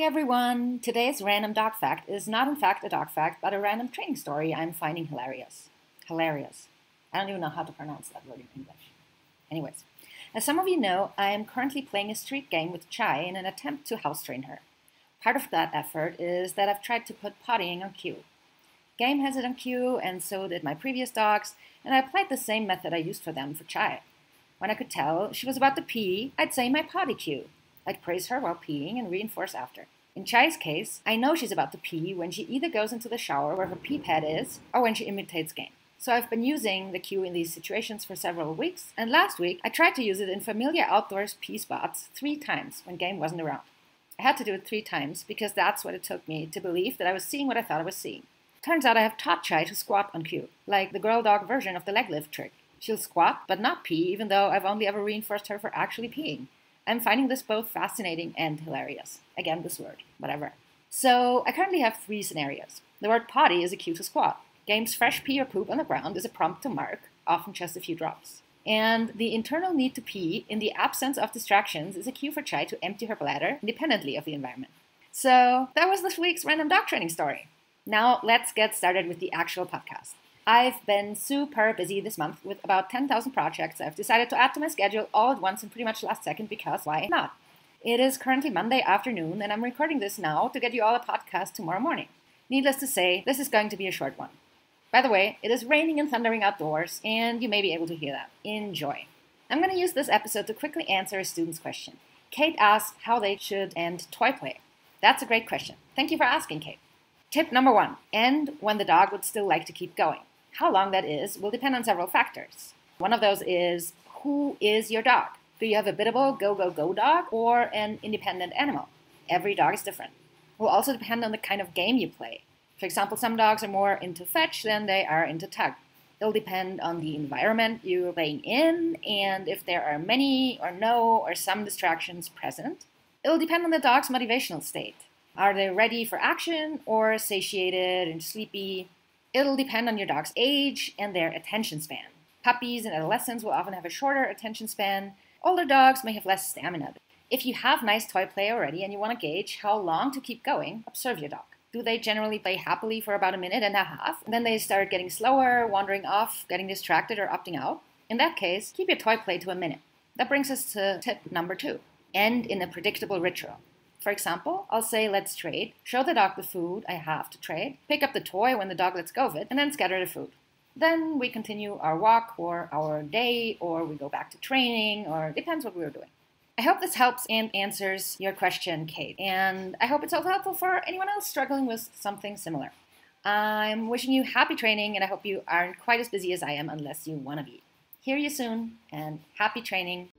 everyone! Today's random dog fact is not in fact a dog fact, but a random training story I'm finding hilarious. Hilarious. I don't even know how to pronounce that word in English. Anyways, as some of you know, I am currently playing a street game with Chai in an attempt to house train her. Part of that effort is that I've tried to put pottying on cue. Game has it on cue, and so did my previous dogs, and I applied the same method I used for them for Chai. When I could tell she was about to pee, I'd say my potty cue. I'd praise her while peeing and reinforce after. In Chai's case, I know she's about to pee when she either goes into the shower where her pee pad is, or when she imitates Game. So I've been using the cue in these situations for several weeks, and last week I tried to use it in familiar outdoors pee spots 3 times when Game wasn't around. I had to do it 3 times because that's what it took me to believe that I was seeing what I thought I was seeing. Turns out I have taught Chai to squat on cue, like the girl dog version of the leg lift trick. She'll squat but not pee, even though I've only ever reinforced her for actually peeing. I'm finding this both fascinating and hilarious. Again, this word, whatever. So I currently have 3 scenarios. The word potty is a cue to squat. Game's fresh pee or poop on the ground is a prompt to mark, often just a few drops. And the internal need to pee in the absence of distractions is a cue for Chai to empty her bladder independently of the environment. So that was this week's random dog training story. Now let's get started with the actual podcast. I've been super busy this month with about 10,000 projects I've decided to add to my schedule all at once and pretty much last second because why not? It is currently Monday afternoon and I'm recording this now to get you all a podcast tomorrow morning. Needless to say, this is going to be a short one. By the way, it is raining and thundering outdoors and you may be able to hear that. Enjoy. I'm going to use this episode to quickly answer a student's question. Kate asked how they should end toy play. That's a great question. Thank you for asking, Kate. Tip number 1, end when the dog would still like to keep going. How long that is will depend on several factors. One of those is, who is your dog? Do you have a biddable go-go-go dog or an independent animal? Every dog is different. It will also depend on the kind of game you play. For example, some dogs are more into fetch than they are into tug. It'll depend on the environment you're playing in and if there are many or no or some distractions present. It'll depend on the dog's motivational state. Are they ready for action or satiated and sleepy? It'll depend on your dog's age and their attention span. Puppies and adolescents will often have a shorter attention span. Older dogs may have less stamina. If you have nice toy play already and you want to gauge how long to keep going, observe your dog. Do they generally play happily for about 1.5 minutes, and then they start getting slower, wandering off, getting distracted, or opting out? In that case, keep your toy play to 1 minute. That brings us to tip number 2. End in a predictable ritual. For example, I'll say let's trade, show the dog the food I have to trade, pick up the toy when the dog lets go of it, and then scatter the food. Then we continue our walk or our day, or we go back to training, or depends what we're doing. I hope this helps and answers your question, Kate, and I hope it's also helpful for anyone else struggling with something similar. I'm wishing you happy training, and I hope you aren't quite as busy as I am unless you want to be. Hear you soon, and happy training.